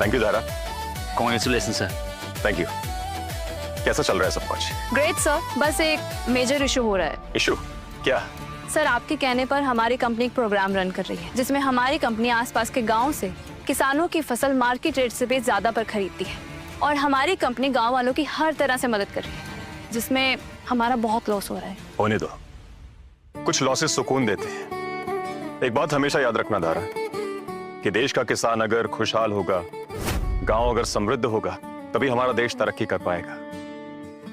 Thank you धारा। Congratulation sir. Thank you. कैसा चल रहा है सब कुछ? ग्रेट सर, बस एक मेजर इशू हो रहा है। इशू क्या? सर, आपके कहने पर हमारी कंपनी एक प्रोग्राम रन कर रही है जिसमें हमारी कंपनी आसपास के गांव से किसानों की फसल मार्केट रेट से भी ज्यादा पर खरीदती है और हमारी कंपनी गांव वालों की हर तरह से मदद कर रही है, जिसमें हमारा बहुत लॉस हो रहा है। होने दो, कुछ लॉसेस सुकून देते हैं। एक बात हमेशा याद रखना धारा कि देश का किसान अगर खुशहाल होगा, गांव अगर समृद्ध होगा, तभी हमारा देश तरक्की कर पाएगा।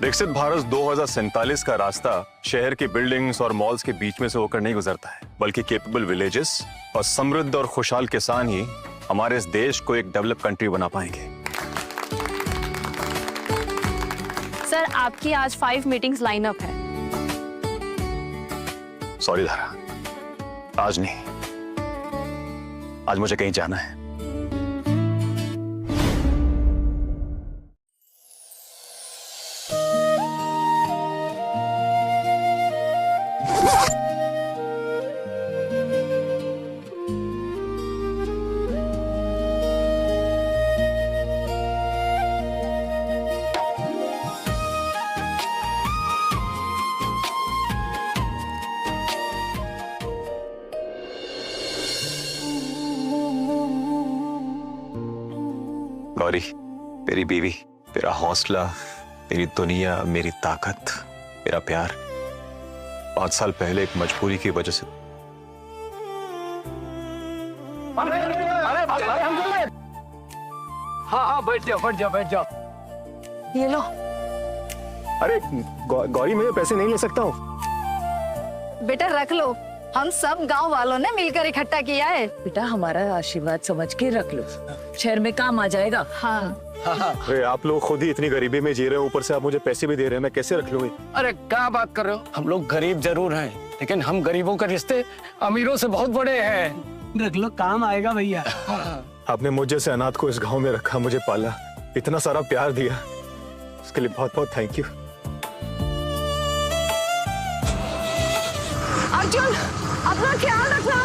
विकसित भारत 2047 का रास्ता शहर की बिल्डिंग्स और मॉल्स के बीच में से होकर नहीं गुजरता है, बल्कि केपेबल विलेजेस और समृद्ध और खुशहाल किसान ही हमारे इस देश को एक डेवलप कंट्री बना पाएंगे। सर, आपकी आज 5 मीटिंग्स लाइन अप है। सॉरी धारा, आज नहीं। आज मुझे कहीं जाना है। गौरी, मेरी बीवी, तेरा हौसला, मेरी दुनिया, मेरी ताकत, मेरा प्यार 5 साल पहले एक मजबूरी की वजह से। हाँ, बैठ जाओ। ये लो। अरे गौरी, मैं पैसे नहीं ले सकता हूँ। बेटा रख लो, हम सब गांव वालों ने मिलकर इकट्ठा किया है। बेटा हमारा आशीर्वाद समझ के रख लो, शहर में काम आ जाएगा। हाँ। अरे आप लोग खुद ही इतनी गरीबी में जी रहे हो, ऊपर से आप मुझे पैसे भी दे रहे हैं, मैं कैसे रख लूंगी? अरे क्या बात कर रहे हो? हम लोग गरीब जरूर हैं, लेकिन हम गरीबों के रिश्ते अमीरों से बहुत बड़े हैं। रख लो, काम आएगा भैया। आपने मुझे से अनाथ को इस गांव में रखा, मुझे पाला, इतना सारा प्यार दिया, उसके लिए बहुत बहुत थैंक यू। अर्जुन, अपना ख्याल रखना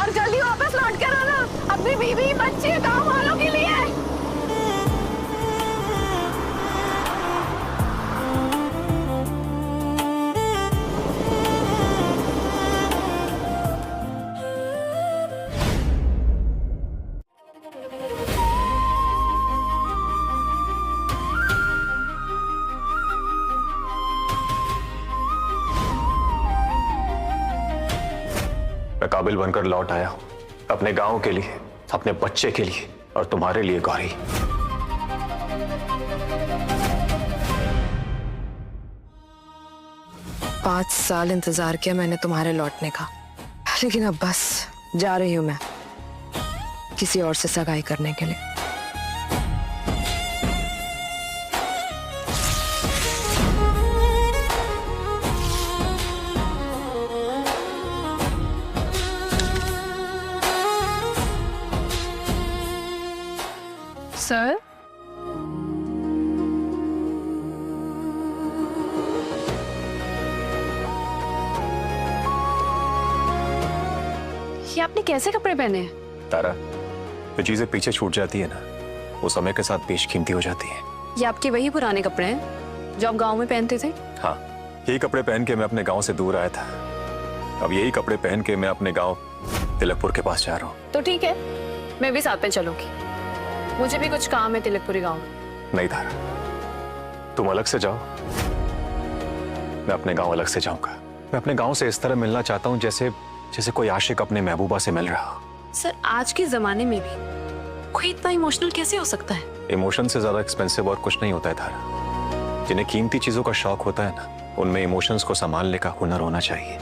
और जल्दी वापस लौट कर आना, अपनी बीवी बच्चे गांव वालों के लिए। मैं काबिल बनकर लौट आया हूं, अपने गांव के लिए, अपने बच्चे के लिए और तुम्हारे लिए गौरी। पाँच साल इंतजार किया मैंने तुम्हारे लौटने का, लेकिन अब बस जा रही हूँ मैं किसी और से सगाई करने के लिए। सर, ये आपने कैसे कपड़े पहने हैं? तारा, जो चीजें पीछे छूट जाती है ना, वो समय के साथ बेशकीमती हो जाती है। ये आपके वही पुराने कपड़े हैं जो आप गांव में पहनते थे? हाँ, यही कपड़े पहन के मैं अपने गांव से दूर आया था। अब यही कपड़े पहन के मैं अपने गांव तिलकपुर के पास जा रहा हूँ। तो ठीक है, मैं भी साथ में चलूंगी, मुझे भी कुछ काम है तिलकपुरी गांव में। नहीं धारा, तुम अलग से जाओ, मैं अपने गांव अलग से जाऊंगा। मैं अपने गांव से इस तरह मिलना चाहता हूं जैसे कोई आशिक अपने महबूबा से मिल रहा हो। सर, आज के जमाने में भी कोई इतना इमोशनल कैसे हो सकता है? इमोशन से ज्यादा एक्सपेंसिव और कुछ नहीं होता है धारा। जिन्हें कीमती चीजों का शौक होता है ना, उनमें इमोशंस को संभालने का हुनर होना चाहिए।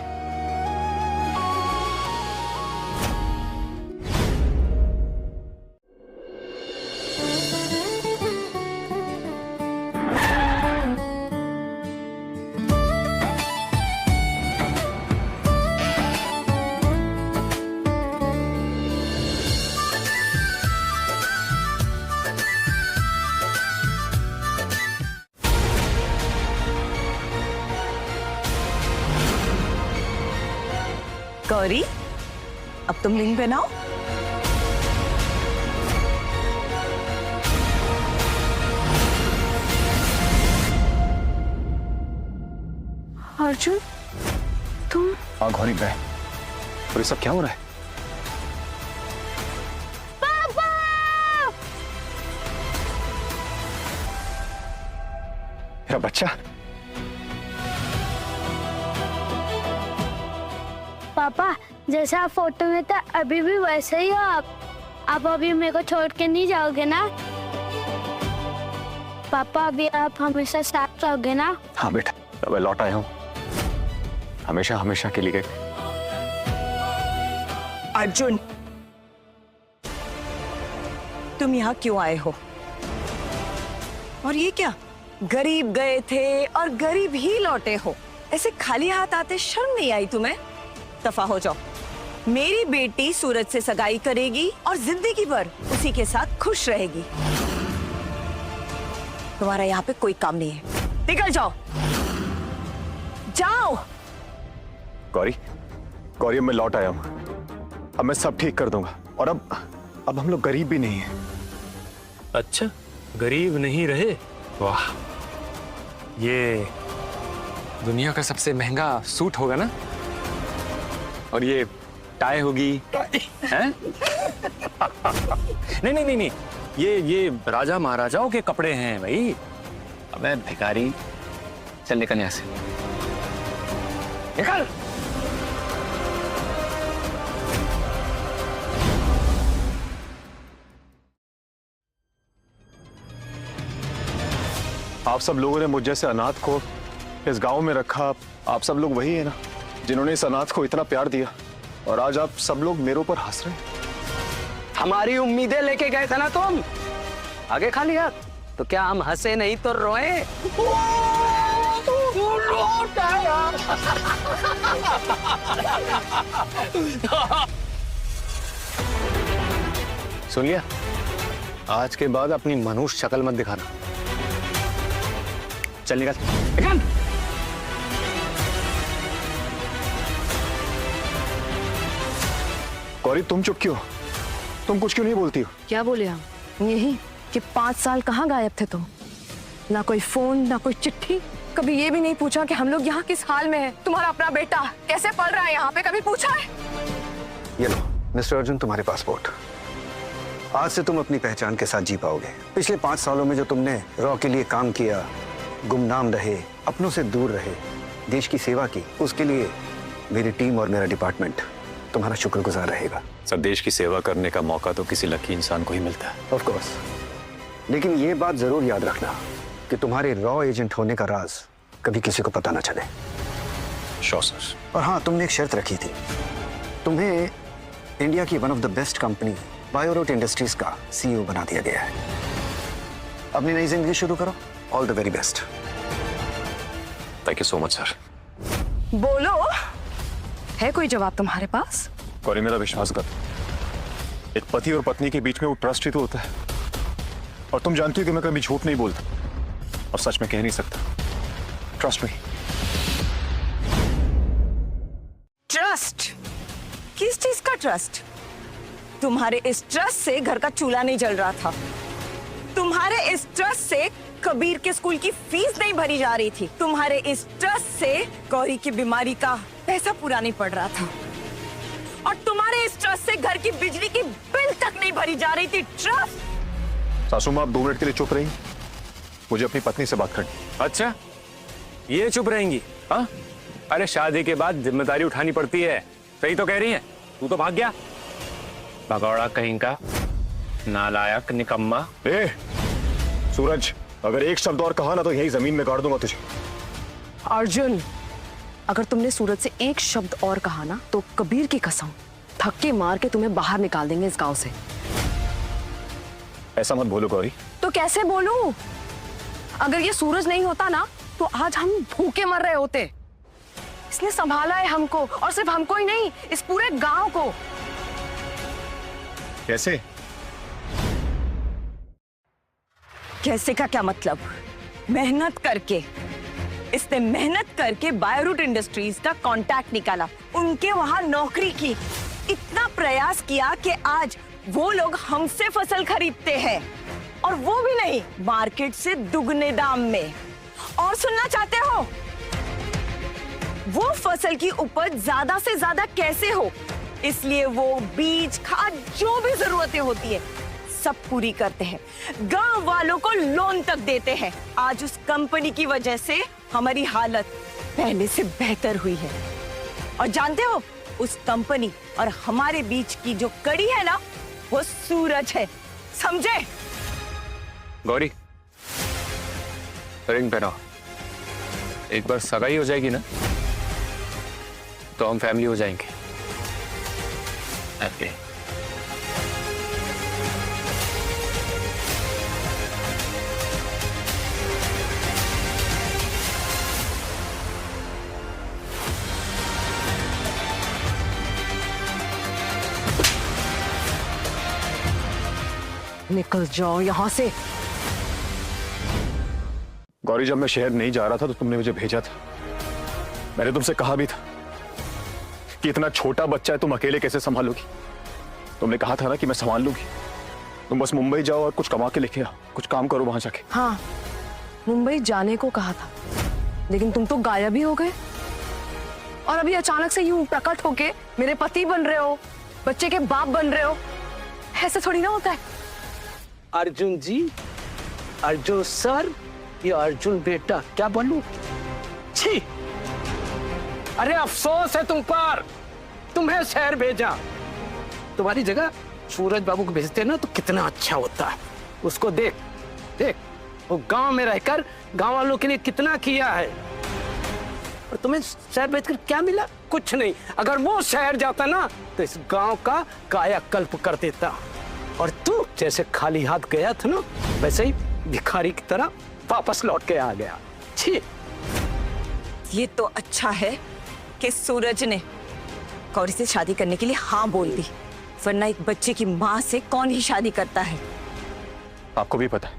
गौरी, अब तुम रिंग पहनाओ। अर्जुन, तुम? हाँ गौरी मैं। और ये सब क्या हो रहा है? मेरा बच्चा। पापा, जैसा आप फोटो में था अभी भी वैसे ही हो आप अभी मेरे को छोड़ के नहीं जाओगे ना? पापा, अभी आप हमेशा साथ रहोगे ना? हाँ बेटा, अब मैं लौट आया हूँ, हमेशा हमेशा के लिए। अर्जुन, तुम यहाँ क्यों आए हो? और ये क्या, गरीब गए थे और गरीब ही लौटे हो? ऐसे खाली हाथ आते शर्म नहीं आई तुम्हें? दफा हो जाओ। मेरी बेटी सूरज से सगाई करेगी और जिंदगी भर उसी के साथ खुश रहेगी। तुम्हारा यहाँ पे कोई काम नहीं है, निकल जाओ, जाओ। गौरी, गौरी अब मैं लौट आया हूँ, अब मैं सब ठीक कर दूंगा। और अब हम लोग गरीब भी नहीं हैं। अच्छा, गरीब नहीं रहे? वाह, ये दुनिया का सबसे महंगा सूट होगा ना? और ये टाई होगी, हैं? नहीं नहीं नहीं नहीं, ये राजा महाराजाओं के कपड़े हैं भाई। अबे भिखारी, चल निकल यहाँ से, निकल। आप सब लोगों ने मुझ जैसे अनाथ को इस गांव में रखा। आप सब लोग वही है ना जिन्होंने इस अनाथ को इतना प्यार दिया, और आज आप सब लोग मेरे ऊपर हंस रहे हैं। हमारी उम्मीदें लेके गए थे ना तुम, आगे खाली हाथ, तो क्या हम हंसे नहीं तो रोए? सुन लिया, आज के बाद अपनी मनुष्य शक्ल मत दिखाना। चल निकल, निकल। गौरी तुम चुप क्यों? तुम कुछ क्यों नहीं बोलती हो? क्या बोले हम? यही कि 5 साल कहाँ गायब थे तुम? ना कोई फोन, ना कोई चिट्ठी। कभी ये भी नहीं पूछा कि हम लोग यहाँ किस हाल में हैं? तुम्हारा अपना बेटा कैसे पढ़ रहा है यहाँ पे, कभी पूछा है? ये लो मिस्टर अर्जुन, तुम्हारे पासपोर्ट। आज से तुम अपनी पहचान के साथ जी पाओगे। पिछले 5 सालों में जो तुमने रॉ के लिए काम किया, गुमनाम रहे, अपनों से दूर रहे, देश की सेवा की, उसके लिए मेरी टीम और मेरा डिपार्टमेंट तुम्हारा शुक्रगुजार रहेगा। सर, देश की सेवा करने का मौका तो किसी लकी इंसान को ही मिलता है। ऑफ कोर्स, लेकिन ये बात जरूर याद रखना कि तुम्हारे रॉ एजेंट होने का राज कभी किसी को पता ना चले। Sure sir. और हाँ, तुमने एक शर्त रखी थी, तुम्हें इंडिया की one of the best company Bioroot industries का CEO बना दिया गया है। अपनी नई जिंदगी शुरू करो। All the very best. Thank you so much sir. बोलो, है कोई जवाब तुम्हारे पास? गौरी मेरा विश्वास कर, एक पति और पत्नी के बीच में वो ट्रस्ट ही तो होता है। और तुम जानती हो कि मैं कभी झूठ नहीं बोलता और सच में कह नहीं सकता। Trust me. ट्रस्ट? किस चीज का ट्रस्ट? तुम्हारे इस ट्रस्ट से घर का चूल्हा नहीं जल रहा था। तुम्हारे इस ट्रस्ट से कबीर के स्कूल की फीस नहीं भरी जा रही थी। तुम्हारे इस ट्रस्ट से गौरी की बीमारी का पैसा पूरा नहीं पड़ रहा था। और तुम्हारे इस ट्रस्ट से घर की बिजली की बिल तक नहीं भरी जा रही थी। ट्रस्ट। सासू माँ, आप 2 मिनट के लिए चुप रही, मुझे अपनी पत्नी से बात करनी। अच्छा, ये चुप रहेंगी? हाँ, अरे शादी के बाद जिम्मेदारी उठानी पड़ती है। सही तो कह रही है, तू तो भाग गया भगौड़ा कहीं का, नालायक निकम्मा। ए सूरज, अगर एक शब्द और कहा ना तो यही जमीन में गाड़ दूंगा तुझे। अर्जुन, अगर तुमने सूरज से एक शब्द और कहा ना तो कबीर की कसम धक्के मार के तुम्हें बाहर निकाल देंगे इस गांव से। ऐसा मत बोलो गौरी। तो कैसे बोलूं? अगर ये सूरज नहीं होता ना तो आज हम भूखे मर रहे होते। इसने संभाला है हमको, और सिर्फ हमको ही नहीं, इस पूरे गांव को। कैसे? कैसे का क्या मतलब? मेहनत करके, इसने मेहनत करके बायोरूट इंडस्ट्रीज का कांटेक्ट निकाला, उनके वहां नौकरी की, इतना प्रयास किया कि आज वो लोग हमसे फसल खरीदते हैं, और वो भी नहीं, मार्केट से दुगने दाम में। और सुनना चाहते हो? वो फसल की उपज ज्यादा से ज्यादा कैसे हो, इसलिए वो बीज खाद जो भी जरूरतें होती है सब पूरी करते हैं। गांव वालों को लोन तक देते हैं। आज उस कंपनी की वजह से हमारी हालत पहले से बेहतर हुई है। और जानते हो, उस कंपनी और हमारे बीच की जो कड़ी है ना, वो सूरज है, समझे? गौरी, रिंग पहनाओ। एक बार सगाई हो जाएगी ना तो हम फैमिली हो जाएंगे। Okay. निकल जाओ यहाँ से। गौरी, जब मैं शहर नहीं जा रहा था तो तुमने मुझे भेजा था। मैंने तुमसे कहा भी था कि इतना छोटा बच्चा है, तुम अकेले कैसे संभालोगी। तुमने कहा था ना कि मैं संभाल लूंगी। तुम बस मुंबई जाओ और कुछ कमा के लेके आओ, कुछ काम करो वहां जाके। हाँ, मुंबई जाने को कहा था, लेकिन तुम तो गायब ही हो गए। और अभी अचानक से यूं प्रकट होके मेरे पति बन रहे हो, बच्चे के बाप बन रहे हो। ऐसे थोड़ी ना होता है। अर्जुन जी, अर्जुन सर या अर्जुन बेटा, क्या बोलूं? छी! अरे अफसोस है तुम पर, तुम्हें शहर भेजा। तुम्हारी जगह सूरज बाबू को भेजते ना तो कितना अच्छा होता। उसको देख देख, वो गांव में रहकर गांव वालों के लिए कितना किया है। और तुम्हें शहर भेजकर क्या मिला? कुछ नहीं। अगर वो शहर जाता ना तो इस गांव का कायाकल्प कर देता। और तू जैसे खाली हाथ गया था ना, वैसे ही भिखारी की तरह वापस लौट के आ गया। छी! ये तो अच्छा है कि सूरज ने गौरी से शादी करने के लिए हाँ बोल दी, वरना एक बच्चे की माँ से कौन ही शादी करता है। आपको भी पता है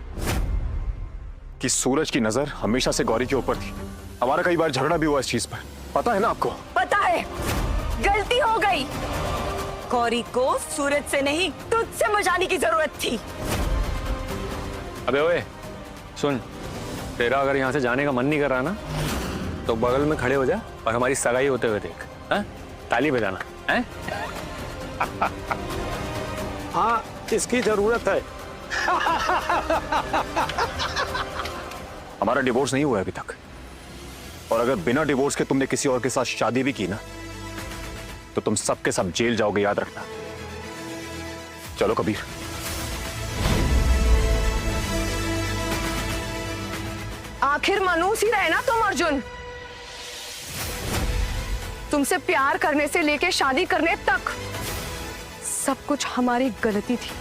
कि सूरज की नजर हमेशा से गौरी के ऊपर थी। हमारा कई बार झगड़ा भी हुआ इस चीज पर, पता है ना आपको? पता है, गलती हो गई। गौरी को सूरज से नहीं, तुझसे बचाने की जरूरत थी। अबे ओए, सुन, तेरा अगर यहाँ से जाने का मन नहीं कर रहा ना तो बगल में खड़े हो जा और हमारी सगाई होते हुए देख। हाँ? ताली बजाना है? हाँ, इसकी जरूरत है। हमारा डिवोर्स नहीं हुआ है अभी तक, और अगर बिना डिवोर्स के तुमने किसी और के साथ शादी भी की ना तो तुम सब के सब जेल जाओगे, याद रखना। चलो कबीर। आखिर मनुष्य ही रहे ना तुम अर्जुन। तुमसे प्यार करने से लेके शादी करने तक सब कुछ हमारी गलती थी।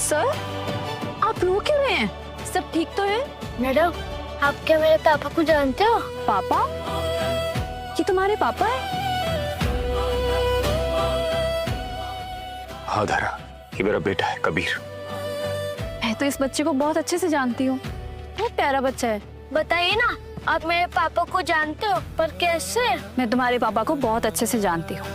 सर, आप रो क्यों रहे हैं? सब ठीक तो है? मैडम, आप क्या मेरे पापा को जानते हो? पापा? ये तुम्हारे पापा है? हाँ धारा, ये मेरा बेटा है कबीर। मैं तो इस बच्चे को बहुत अच्छे से जानती हूँ, बहुत प्यारा बच्चा है। बताइए ना, आप मेरे पापा को जानते हो, पर कैसे? मैं तुम्हारे पापा को बहुत अच्छे से जानती हूँ।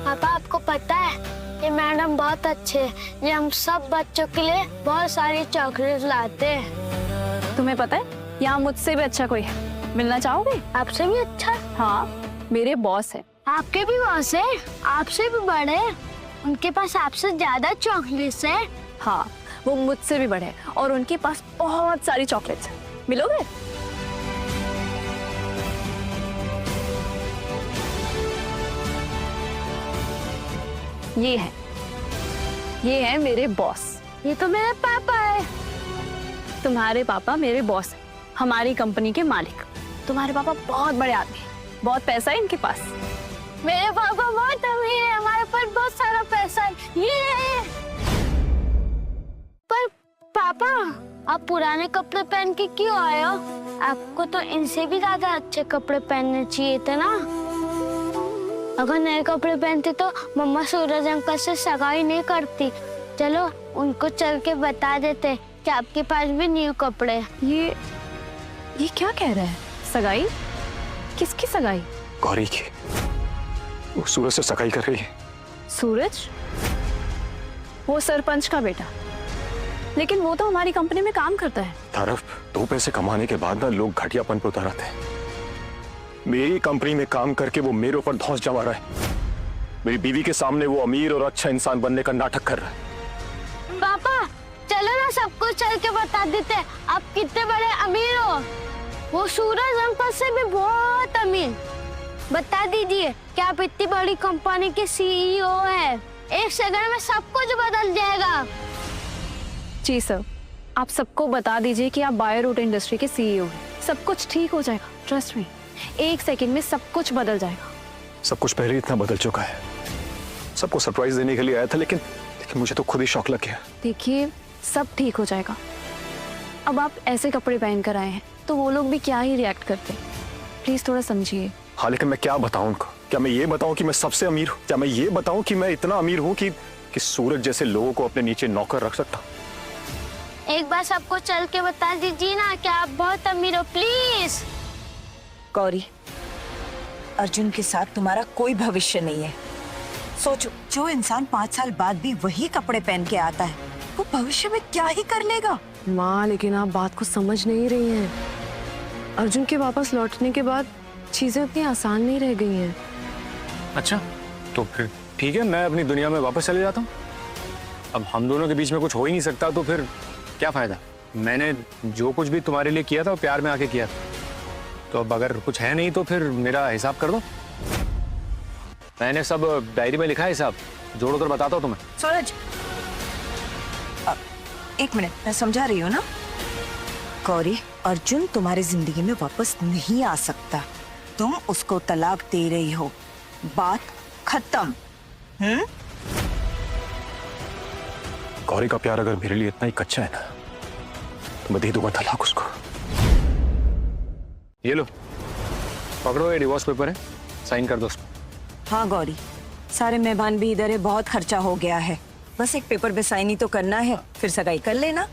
पापा, आपको पता है ये मैडम बहुत अच्छे हैं। ये हम सब बच्चों के लिए बहुत सारी चॉकलेट लाते हैं। तुम्हें पता है यहाँ मुझसे भी अच्छा कोई है। मिलना चाहोगे? आपसे भी अच्छा? हाँ, मेरे बॉस है। आपके भी बॉस है? आपसे भी बड़े? उनके पास आपसे ज्यादा चॉकलेट्स है? हाँ, वो मुझसे भी बड़े हैं और उनके पास बहुत सारी चॉकलेट्स हैं। मिलोगे? ये है मेरे बॉस। ये तो मेरे पापा है। तुम्हारे पापा मेरे बॉस हैं, हमारी कंपनी के मालिक। तुम्हारे पापा बहुत बड़े आदमी हैं, बहुत पैसा है इनके पास। मेरे पापा बहुत अमीर है, हमारे पास बहुत सारा पैसा है। ये पर पापा, आप पुराने कपड़े पहन के क्यों आए हो? आपको तो इनसे भी ज्यादा अच्छे कपड़े पहनने चाहिए थे ना। अगर नए कपड़े पहनते तो मम्मा सूरज अंकल से सगाई नहीं करती। चलो उनको चल के बता देते कि आपके पास भी न्यू कपड़े। ये क्या कह रहा है? सगाई? किसकी सगाई? गौरी की। वो सूरज से सगाई कर रही है। सूरज? वो सरपंच का बेटा, लेकिन वो तो हमारी कंपनी में काम करता है। तारफ, 2 पैसे कमाने के बाद ना लोग घटियापन पे उतर आते हैं। मेरी कंपनी में काम करके वो मेरे ऊपर धौंस जमा रहा है। मेरी बीवी के सामने वो अमीर और अच्छा इंसान बनने का नाटक कर रहा है। पापा चलो ना सबको चल के बता देते आप कितने बड़े अमीर हो। वो सूरज अंकल से भी बहुत अमीर। बता दीजिए कि आप इतनी बड़ी कंपनी के सीईओ हैं। 1 सेकंड में सब कुछ बदल जाएगा। जी सर, आप सबको बता दीजिए कि आप बायोरूट इंडस्ट्री के सीईओ हैं। सब कुछ ठीक हो जाएगा, ट्रस्ट मी। 1 सेकंड में सब कुछ बदल जाएगा। सब कुछ पहले इतना बदल चुका है। सबको सरप्राइज देने के लिए आया था, लेकिन मुझे तो खुद ही शौक लग गया। देखिए, सब ठीक हो जाएगा। अब आप ऐसे कपड़े पहन कर आए हैं तो वो लोग भी क्या ही रिएक्ट करते। प्लीज थोड़ा समझिए। हाँ, लेकिन मैं क्या बताऊं उनको? क्या मैं ये बताऊं कि मैं सबसे अमीर हूँ? क्या मैं ये बताऊं कि मैं इतना अमीर हूँ कि सूरज जैसे लोगों को अपने नीचे नौकर रख सकता? एक बार सबको चल के बता दीजिए ना कि आप बहुत अमीर हो, प्लीज। गौरी, अर्जुन के साथ तुम्हारा कोई भविष्य नहीं है। सोचो, जो इंसान 5 साल बाद भी वही कपड़े पहन के आता है, वो भविष्य में क्या ही कर लेगा। माँ, लेकिन आप बात को समझ नहीं रही हैं। अर्जुन के वापस लौटने के बाद चीजें उतनी आसान नहीं रह गई हैं। अच्छा, तो फिर ठीक है, मैं अपनी दुनिया में वापस चले जाता हूँ। अब हम दोनों के बीच में कुछ हो ही नहीं सकता, तो फिर क्या फायदा? मैंने जो कुछ भी तुम्हारे लिए किया था वो प्यार में आके किया था। तो अब अगर कुछ है नहीं तो फिर मेरा हिसाब कर दो। मैंने सब डायरी में लिखा है हिसाब, जोड़ो कर बताता हूँ तुम्हें। सूरज, 1 मिनट, मैं समझा रही हूँ ना। गौरी, अर्जुन तुम्हारी जिंदगी में वापस नहीं आ सकता। तुम उसको तलाक दे रही हो, बात खत्म। गौरी का प्यार अगर मेरे लिए इतना ही कच्चा है ना, तो मैं दे दूंगा तलाक उसको। ये लो, पकड़ो, ये डिवोर्स पेपर है, साइन कर दो उसमें। हाँ गौरी, सारे मेहमान भी इधर है, बहुत खर्चा हो गया है। बस एक पेपर पे साइन ही तो करना है, फिर सगाई कर लेना।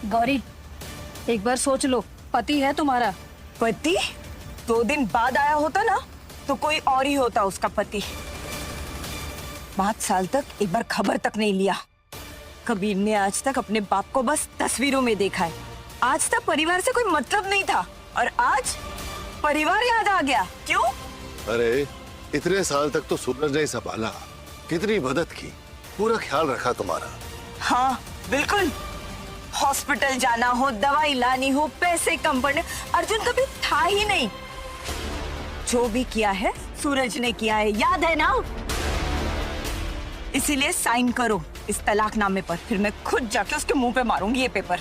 गौरी, एक बार सोच लो, पति है तुम्हारा। पति? 2 दिन बाद आया होता ना तो कोई और ही होता उसका पति। 5 साल तक एक बार खबर तक नहीं लिया। कबीर ने आज तक अपने बाप को बस तस्वीरों में देखा है। आज तक परिवार से कोई मतलब नहीं था, और आज परिवार याद आ गया। क्यों? अरे इतने साल तक तो सूरज ने संभाला, कितनी मदद की, पूरा ख्याल रखा तुम्हारा। हाँ बिल्कुल, हॉस्पिटल जाना हो, दवाई लानी हो, पैसे कम पड़ने, अर्जुन कभी था ही नहीं। जो भी किया है सूरज ने किया है, याद है ना? इसीलिए साइन करो इस तलाकनामे पर, फिर मैं खुद जाके उसके मुंह पे मारूंगी ये पेपर।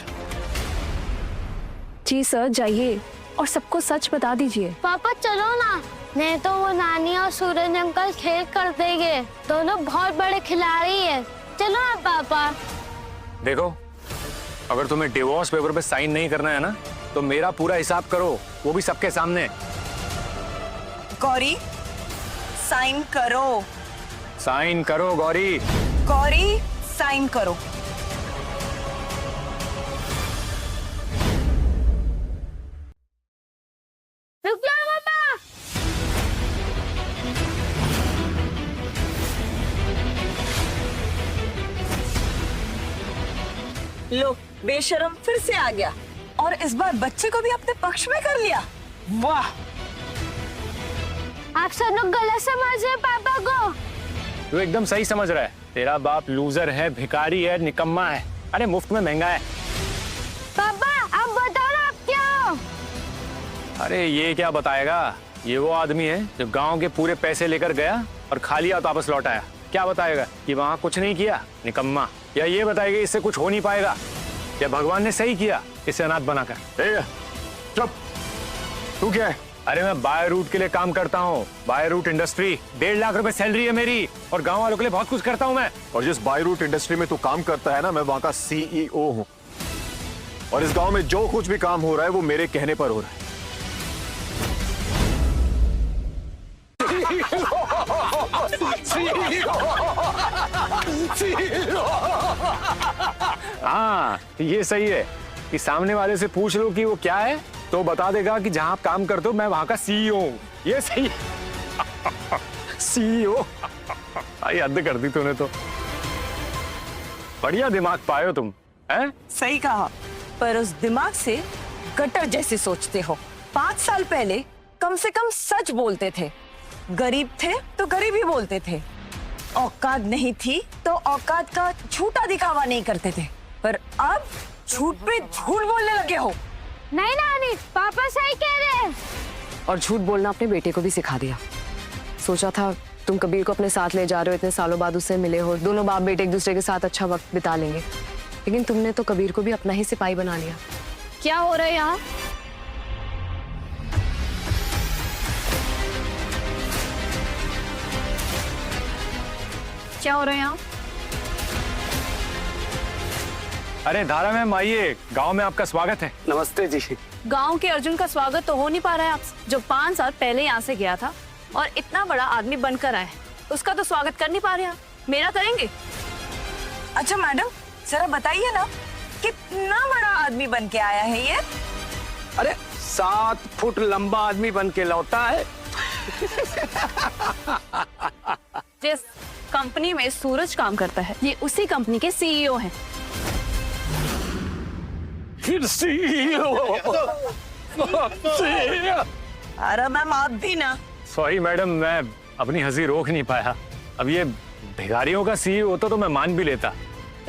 जी सर, जाइए और सबको सच बता दीजिए। पापा चलो ना, नहीं तो वो नानी और सूरज अंकल खेल कर देंगे। दोनों बहुत बड़े खिलाड़ी हैं। चलो ना पापा। देखो, अगर तुम्हें डिवोर्स पेपर पे साइन नहीं करना है ना, तो मेरा पूरा हिसाब करो, वो भी सबके सामने। गौरी, साइन करो। साइन करो गौरी। गौरी, साइन करो। रुक जाओ पापा। लो, बेशरम फिर से आ गया, और इस बार बच्चे को भी अपने पक्ष में कर लिया। वाह! आप सब लोग गलत समझ रहे पापा को। तू एकदम सही समझ रहा है। तेरा बाप लूजर है, भिखारी है, निकम्मा है, अरे मुफ्त में महंगा है। पापा अब बताओ ना, आप क्या हो? अरे ये क्या बताएगा? ये वो आदमी है जो गांव के पूरे पैसे लेकर गया और खाली हाथ वापस लौट आया। क्या बताएगा कि वहां कुछ नहीं किया, निकम्मा? या ये बताएगा इससे कुछ हो नहीं पाएगा, या भगवान ने सही किया इसे अनाथ बनाकर? चुप! तू क्या है? अरे मैं बाय रूट के लिए काम करता हूँ, बाय रूट इंडस्ट्री। 1.5 लाख रुपए सैलरी है मेरी और गांव वालों के लिए बहुत कुछ करता हूँ मैं। और जिस बाय रूट इंडस्ट्री में तू काम करता है ना, मैं वहां का CEO हूं। और इस गांव में जो कुछ भी काम हो रहा है वो मेरे कहने पर हो रहा है। हाँ ये सही है कि सामने वाले से पूछ लो कि वो क्या है, तो बता देगा कि जहां आप काम करते हो मैं वहां का CEO हूँ। ये सही है। CEO आई हद कर दी तूने तो। बढ़िया दिमाग पाए हो तुम, हैं? सही कहा, पर उस दिमाग से गटर जैसे सोचते हो। 5 साल पहले कम से कम सच बोलते थे, गरीब थे तो गरीब ही बोलते थे, औकात नहीं थी तो औकात का झूठा दिखावा नहीं करते थे, पर अब झूठ पे झूठ बोलने लगे हो। नहीं नानी, पापा सही कह रहे हैं। और झूठ बोलना अपने बेटे को भी सिखा दिया। सोचा था तुम कबीर को अपने साथ ले जा रहे हो, इतने सालों बाद उससे मिले हो, दोनों बाप बेटे एक दूसरे के साथ अच्छा वक्त बिता लेंगे, लेकिन तुमने तो कबीर को भी अपना ही सिपाही बना लिया। क्या हो रहा है यहाँ? क्या हो रहा है यहाँ? अरे धारा मैम आइए, गांव में आपका स्वागत है। नमस्ते जी। गांव के अर्जुन का स्वागत तो हो नहीं पा रहा है आपसे, जो 5 साल पहले यहाँ से गया था और इतना बड़ा आदमी बनकर आया है, उसका तो स्वागत कर नहीं पा रहे आप। मेरा करेंगे? अच्छा मैडम, जरा बताइए ना, कितना बड़ा आदमी बन के आया है ये? अरे 7 फुट लंबा आदमी बन के लौटा है। जिस कंपनी में सूरज काम करता है, ये उसी कंपनी के CEO हैं। फिर CEO। अरे मैम आप भी ना। सॉरी मैडम, मैं अपनी हंसी रोक नहीं पाया। अब ये भिखारियों का CEO होता तो मैं मान भी लेता।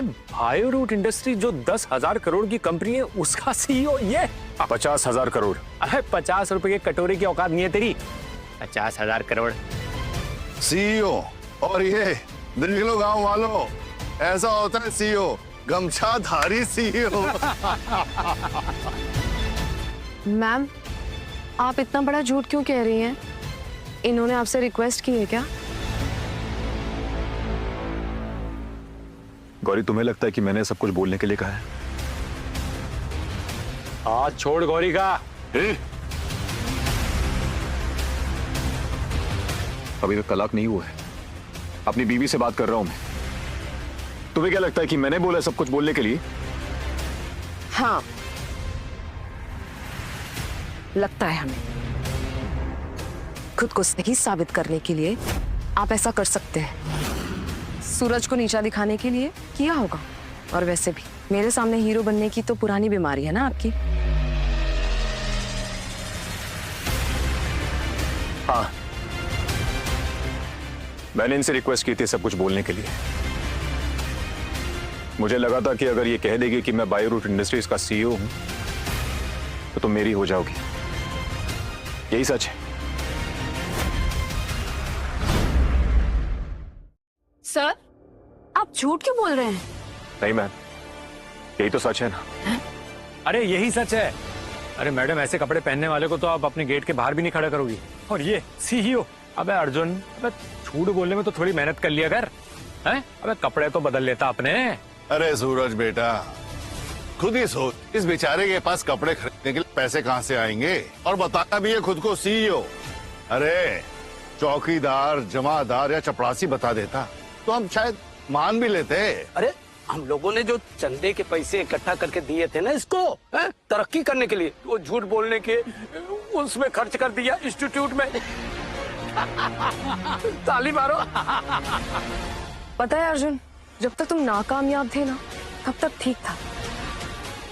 बायो रूट इंडस्ट्री जो 10,000 करोड़ की कंपनी है, उसका CEO ये 50,000 करोड़। अरे 50 रुपए के कटोरे की औकात नहीं है तेरी। 50,000 करोड़। CEO और ये देख लो गांव वालों, ऐसा होता है CEO, गमछाधारी CEO। मैम, आप इतना बड़ा झूठ क्यों कह रही हैं? इन्होंने आपसे रिक्वेस्ट की है क्या? गौरी, तुम्हें लगता है कि मैंने सब कुछ बोलने के लिए कहा है? हाथ छोड़ गौरी का। अभी तक तलाक नहीं हुआ है, अपनी बीवी से बात कर रहा हूं मैं। तुम्हें क्या लगता है कि मैंने बोला सब कुछ बोलने के लिए? हाँ, लगता है हमें। खुद को सही साबित करने के लिए आप ऐसा कर सकते हैं। सूरज को नीचा दिखाने के लिए किया होगा, और वैसे भी मेरे सामने हीरो बनने की तो पुरानी बीमारी है ना आपकी। हाँ, मैंने इनसे रिक्वेस्ट की थी सब कुछ बोलने के लिए। मुझे लगा था कि अगर ये कह देगी कि मैं बायो रूट इंडस्ट्रीज का CEO हूं तो तुम मेरी हो जाओगी। यही सच है। सर, आप झूठ क्यों बोल रहे हैं? नहीं मैम, यही तो सच है ना। अरे यही सच है। अरे मैडम, ऐसे कपड़े पहनने वाले को तो आप अपने गेट के बाहर भी नहीं खड़ा करोगी, और ये CEO। अबे अर्जुन, अबे झूठ बोलने में तो थोड़ी मेहनत कर लिया कर, हैं? अबे कपड़े तो बदल लेता अपने। अरे सूरज बेटा, खुद ही सोच, इस बेचारे के पास कपड़े खरीदने के लिए पैसे कहाँ से आएंगे? और बताया भी है खुद को CEO। अरे चौकीदार, जमादार या चपरासी बता देता तो हम शायद मान भी लेते। अरे हम लोगों ने जो चंदे के पैसे इकट्ठा करके दिए थे ना इसको, तरक्की करने के लिए, वो झूठ बोलने के उसमें खर्च कर दिया इंस्टीट्यूट में। ताली मारो। पता है अर्जुन, जब तक तुम नाकामयाब थे ना, तब तक ठीक था,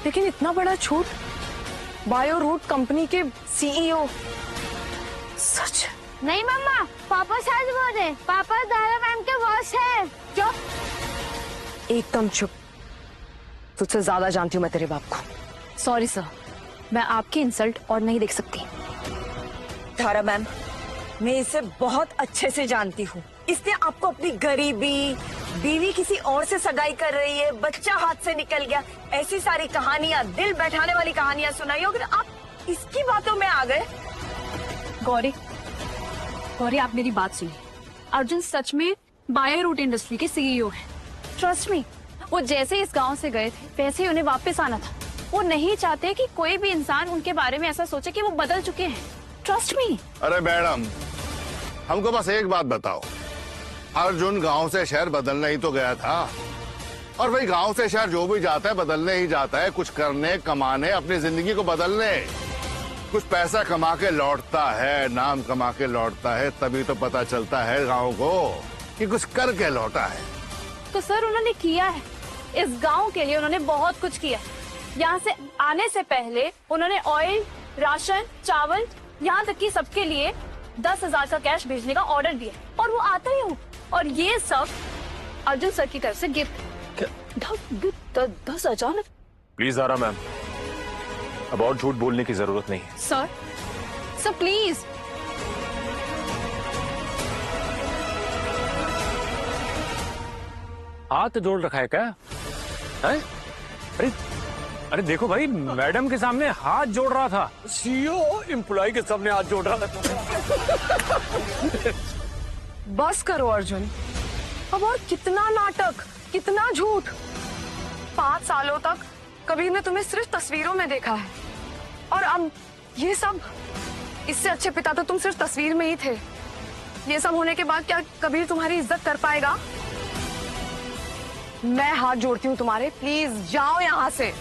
लेकिन इतना बड़ा झूठ, बायो रूट कंपनी के CEO। सच नहीं मम्मा, पापा सच बोल रहे। पापा दादा मैम के बॉस है। क्या? एकदम चुप। तुझसे ज्यादा जानती हूँ मैं तेरे बाप को। सॉरी सर, मैं आपकी इंसल्ट और नहीं देख सकती। धारा मैम, मैं इसे बहुत अच्छे से जानती हूँ। इसने आपको अपनी गरीबी, बीवी किसी और से सगाई कर रही है, बच्चा हाथ से निकल गया, ऐसी सारी कहानियां, दिल बैठाने वाली कहानियां सुनाई होगी। आप इसकी बातों में आ गए। गौरी, गौरी आप मेरी बात सुनिए। अर्जुन सच में बायर रूट इंडस्ट्री के सीईओ हैं। ट्रस्ट मी, वो जैसे इस गांव से गए थे वैसे ही उन्हें वापस आना था। वो नहीं चाहते कि कोई भी इंसान उनके बारे में ऐसा सोचे कि वो बदल चुके हैं। Trust me. अरे मैडम, हमको बस एक बात बताओ, अर्जुन गांव से शहर बदलने ही तो गया था, और भाई गांव से शहर जो भी जाता है बदलने ही जाता है, कुछ करने, कमाने, अपनी जिंदगी को बदलने। कुछ पैसा कमा के लौटता है, नाम कमा के लौटता है, तभी तो पता चलता है गांव को कि कुछ करके लौटा है। तो सर उन्होंने किया है, इस गांव के लिए उन्होंने बहुत कुछ किया है। यहाँ से आने से पहले उन्होंने ऑयल, राशन, चावल, यहाँ तक कि सबके लिए 10,000 का कैश भेजने का ऑर्डर दिया, और वो आता ही हूँ। और ये सब अर्जुन सर की तरफ से गिफ्ट। 10,000? प्लीज दारा मैम, अब और झूठ बोलने की जरूरत नहीं है। Sir, sir please. हाथ जोड़ रखा है क्या? है? अरे अरे देखो भाई, मैडम के सामने हाथ जोड़ रहा था। सीईओ एम्प्लॉय के सामने हाथ जोड़ रहा था। बस करो अर्जुन, अब और कितना नाटक, कितना झूठ। 5 सालों तक कबीर ने तुम्हें सिर्फ तस्वीरों में देखा है, और अब ये सब। इससे अच्छे पिता तो तुम सिर्फ तस्वीर में ही थे। ये सब होने के बाद क्या कबीर तुम्हारी इज्जत कर पाएगा? मैं हाथ जोड़ती हूँ तुम्हारे, प्लीज जाओ यहाँ से।